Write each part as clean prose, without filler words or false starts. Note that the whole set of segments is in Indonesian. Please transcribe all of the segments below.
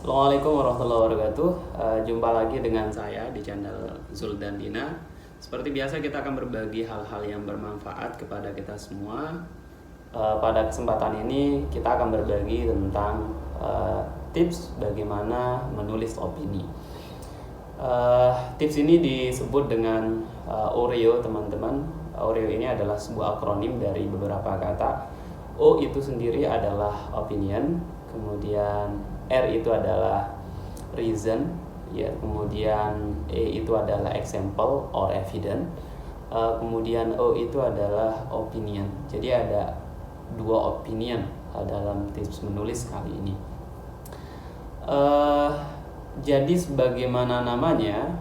Assalamualaikum warahmatullahi wabarakatuh. Jumpa lagi dengan saya di channel Zuldan Dina. Seperti biasa kita akan berbagi hal-hal yang bermanfaat kepada kita semua. Pada kesempatan ini kita akan berbagi tentang tips bagaimana menulis opini. Tips ini disebut dengan OREO, teman-teman. OREO ini adalah sebuah akronim dari beberapa kata. O itu sendiri adalah opinion, kemudian R itu adalah reason, ya, kemudian E itu adalah example or evidence, kemudian O itu adalah opinion. Jadi ada dua opinion dalam tips menulis kali ini. Jadi sebagaimana namanya,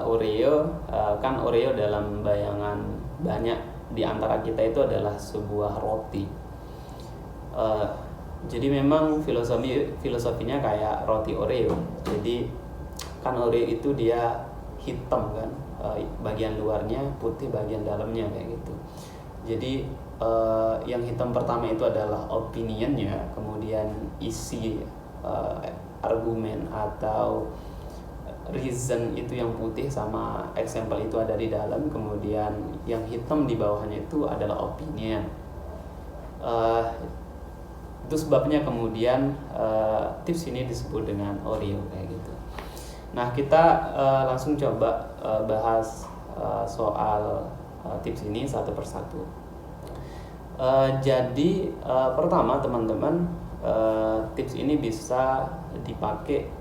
Oreo, kan Oreo dalam bayangan banyak di antara kita itu adalah sebuah roti. Jadi memang filosofinya kayak roti Oreo. Jadi kan Oreo itu dia hitam kan, bagian luarnya putih, bagian dalamnya kayak gitu. Jadi yang hitam pertama itu adalah opinionnya, kemudian isi argumen atau reason itu yang putih, sama example itu ada di dalam, kemudian yang hitam di bawahnya itu adalah opinion. Itu sebabnya kemudian tips ini disebut dengan Oreo kayak gitu. Nah, kita langsung coba bahas soal tips ini satu persatu. Jadi pertama teman-teman, tips ini bisa dipakai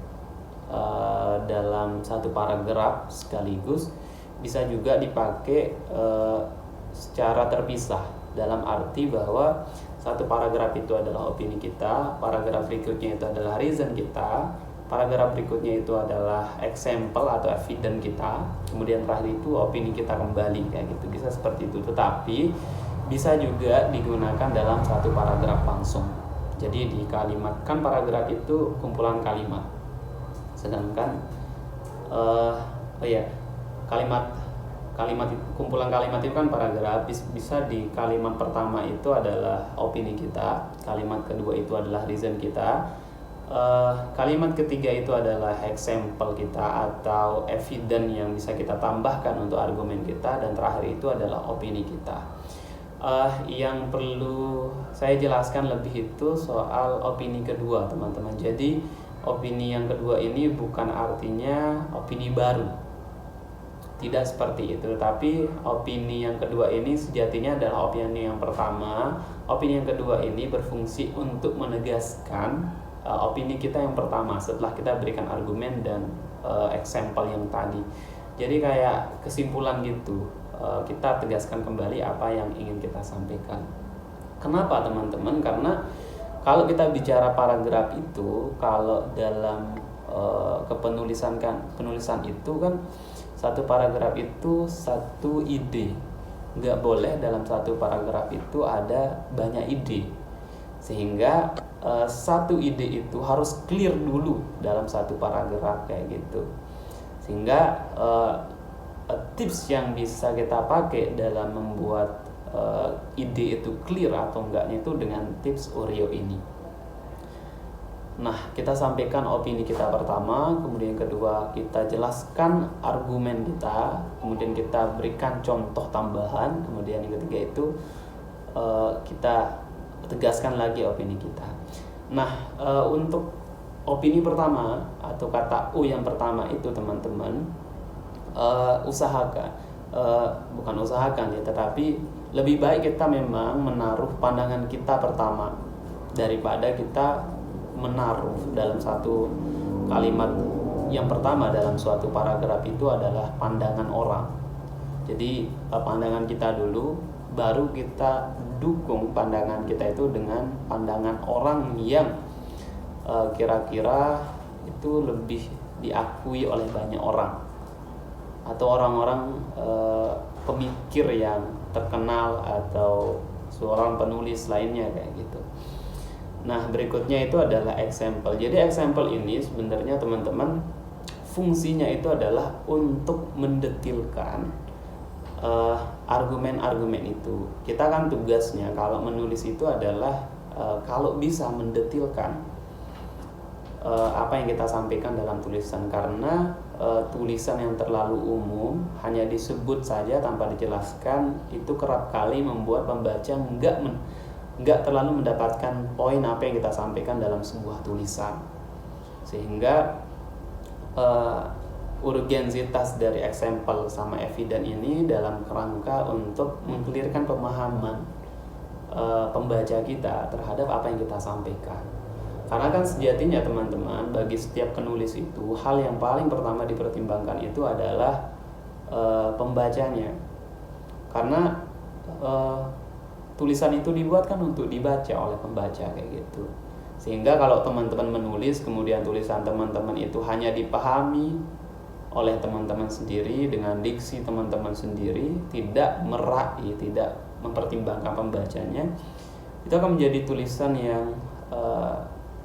dalam satu paragraf sekaligus, bisa juga dipakai secara terpisah, dalam arti bahwa satu paragraf itu adalah opini kita, paragraf berikutnya itu adalah reason kita, paragraf berikutnya itu adalah example atau evidence kita, kemudian terakhir itu opini kita kembali kayak gitu. Bisa seperti itu, tetapi bisa juga digunakan dalam satu paragraf langsung. Jadi di kalimat, kan paragraf itu kumpulan kalimat, sedangkan kumpulan kalimat itu kan paragraf. Bisa di kalimat pertama itu adalah opini kita, kalimat kedua itu adalah reason kita, kalimat ketiga itu adalah example kita atau evidence yang bisa kita tambahkan untuk argumen kita, dan terakhir itu adalah opini kita. Yang perlu saya jelaskan lebih itu soal opini kedua, teman-teman. Jadi opini yang kedua ini bukan artinya opini baru, tidak seperti itu, tapi opini yang kedua ini sejatinya adalah opini yang pertama. Opini yang kedua ini berfungsi untuk menegaskan opini kita yang pertama setelah kita berikan argumen dan example yang tadi. Jadi kayak kesimpulan gitu, kita tegaskan kembali apa yang ingin kita sampaikan. Kenapa teman-teman? Karena kalau kita bicara paragraf itu, kalau dalam penulisan itu kan satu paragraf itu satu ide. Nggak boleh dalam satu paragraf itu ada banyak ide, sehingga satu ide itu harus clear dulu dalam satu paragraf kayak gitu. Sehingga tips yang bisa kita pakai dalam membuat ide itu clear atau enggaknya itu dengan tips Oreo ini. Nah, kita sampaikan opini kita pertama, kemudian kedua kita jelaskan argumen kita, kemudian kita berikan contoh tambahan, kemudian yang ketiga itu kita tegaskan lagi opini kita. Nah, untuk opini pertama atau kata U yang pertama itu teman-teman, bukan usahakan ya, tetapi lebih baik kita memang menaruh pandangan kita pertama daripada kita menaruh dalam satu kalimat yang pertama dalam suatu paragraf itu adalah pandangan orang. Jadi pandangan kita dulu, baru kita dukung pandangan kita itu dengan pandangan orang yang kira-kira itu lebih diakui oleh banyak orang, atau orang-orang pemikir yang terkenal atau seorang penulis lainnya kayak gitu. Nah, berikutnya itu adalah example. Jadi example ini sebenarnya teman-teman fungsinya itu adalah untuk mendetilkan argumen-argumen itu. Kita kan tugasnya kalau menulis itu adalah kalau bisa mendetilkan apa yang kita sampaikan dalam tulisan, karena tulisan yang terlalu umum hanya disebut saja tanpa dijelaskan itu kerap kali membuat pembaca nggak terlalu mendapatkan poin apa yang kita sampaikan dalam sebuah tulisan, sehingga urgensitas dari example sama evidence ini dalam kerangka untuk mengklirkan pemahaman pembaca kita terhadap apa yang kita sampaikan. Karena kan sejatinya teman-teman, bagi setiap penulis itu hal yang paling pertama dipertimbangkan itu adalah pembacanya. Karena tulisan itu dibuat kan untuk dibaca oleh pembaca kayak gitu. Sehingga kalau teman-teman menulis kemudian tulisan teman-teman itu hanya dipahami oleh teman-teman sendiri dengan diksi teman-teman sendiri, tidak meraih, tidak mempertimbangkan pembacanya, itu akan menjadi tulisan yang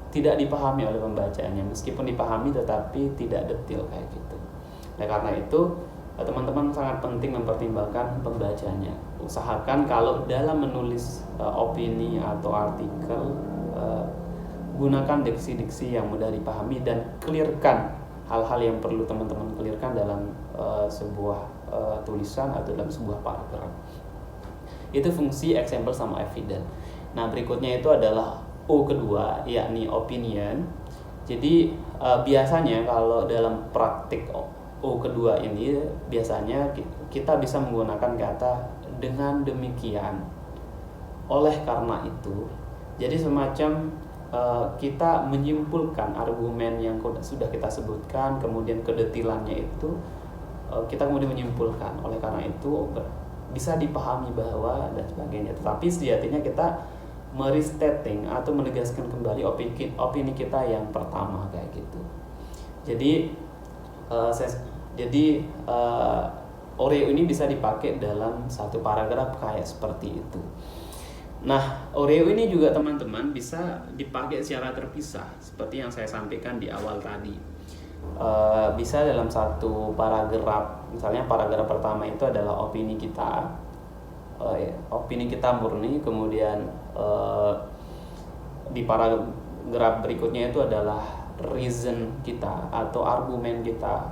tidak dipahami oleh pembacanya, meskipun dipahami tetapi tidak detail kayak gitu. Nah karena itu teman-teman sangat penting mempertimbangkan pembacanya. Usahakan kalau dalam menulis opini atau artikel, gunakan diksi-diksi yang mudah dipahami dan clearkan hal-hal yang perlu teman-teman clearkan dalam sebuah tulisan atau dalam sebuah paragraf. Itu fungsi example sama evidence. Nah berikutnya itu adalah O kedua, yakni opinion. Jadi biasanya kalau dalam praktik O kedua ini biasanya kita bisa menggunakan kata dengan demikian, oleh karena itu. Jadi semacam kita menyimpulkan argumen yang sudah kita sebutkan, kemudian kedetilannya itu kita kemudian menyimpulkan, oleh karena itu bisa dipahami bahwa dan sebagainya. Tetapi sejatinya kita merestating atau menegaskan kembali opini kita yang pertama kayak gitu. Jadi Oreo ini bisa dipakai dalam satu paragraf kayak seperti itu. Nah, Oreo ini juga teman-teman bisa dipakai secara terpisah seperti yang saya sampaikan di awal tadi. Bisa dalam satu paragraf, misalnya paragraf pertama itu adalah opini kita, murni, kemudian di paragraf berikutnya itu adalah reason kita atau argumen kita,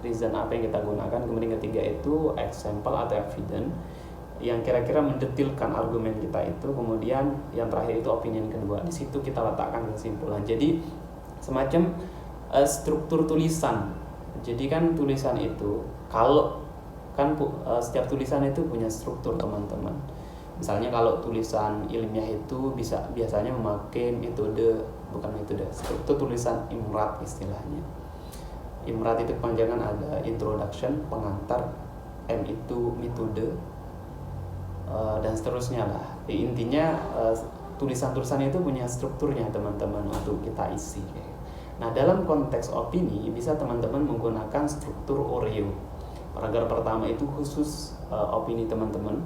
reason apa yang kita gunakan, kemudian ketiga itu example atau evidence yang kira-kira mendetilkan argumen kita itu, kemudian yang terakhir itu opinion kedua. Di situ kita letakkan kesimpulan. Jadi semacam struktur tulisan. Jadi kan tulisan itu setiap tulisan itu punya struktur teman-teman. Misalnya kalau tulisan ilmiah itu biasanya memakai struktur tulisan IMRAT istilahnya. IMRAT itu kepanjangan ada introduction, pengantar, M itu metode, dan seterusnya lah. Intinya tulisan-tulisan itu punya strukturnya teman-teman untuk kita isi. Nah dalam konteks opini bisa teman-teman menggunakan struktur Oreo. Paragraf pertama itu khusus opini teman-teman.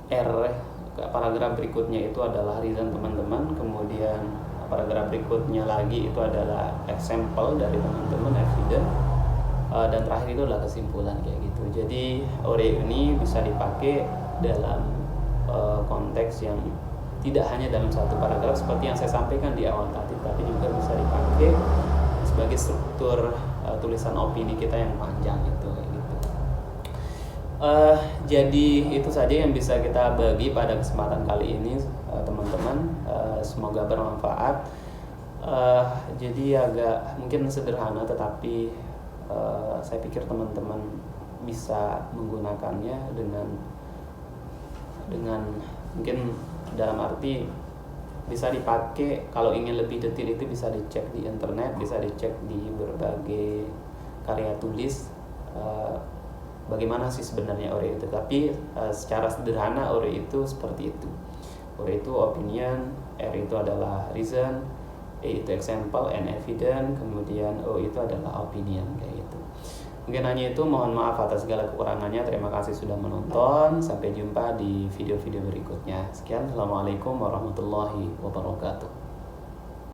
Paragraf berikutnya itu adalah reason teman-teman. Kemudian paragraf berikutnya lagi itu adalah example dari teman-teman, evidence, dan terakhir itu adalah kesimpulan kayak gitu. Jadi Oreo ini bisa dipakai dalam konteks yang tidak hanya dalam satu paragraf seperti yang saya sampaikan di awal tadi, tapi juga bisa dipakai sebagai struktur tulisan opini kita yang panjang itu kayak gitu. Jadi itu saja yang bisa kita bagi pada kesempatan kali ini teman-teman. Semoga bermanfaat. Jadi agak mungkin sederhana, tetapi saya pikir teman-teman bisa menggunakannya dengan mungkin dalam arti bisa dipakai kalau ingin lebih detail, itu bisa dicek di internet, bisa dicek di berbagai karya tulis bagaimana sih sebenarnya Oreo itu. Tapi secara sederhana Oreo itu seperti itu. Oreo itu opinion, R itu adalah reason, E itu example, N evidence, kemudian O itu adalah opinion kayak gitu. Mungkin hanya itu, mohon maaf atas segala kekurangannya. Terima kasih sudah menonton. Sampai jumpa di video-video berikutnya. Sekian, Assalamualaikum warahmatullahi wabarakatuh.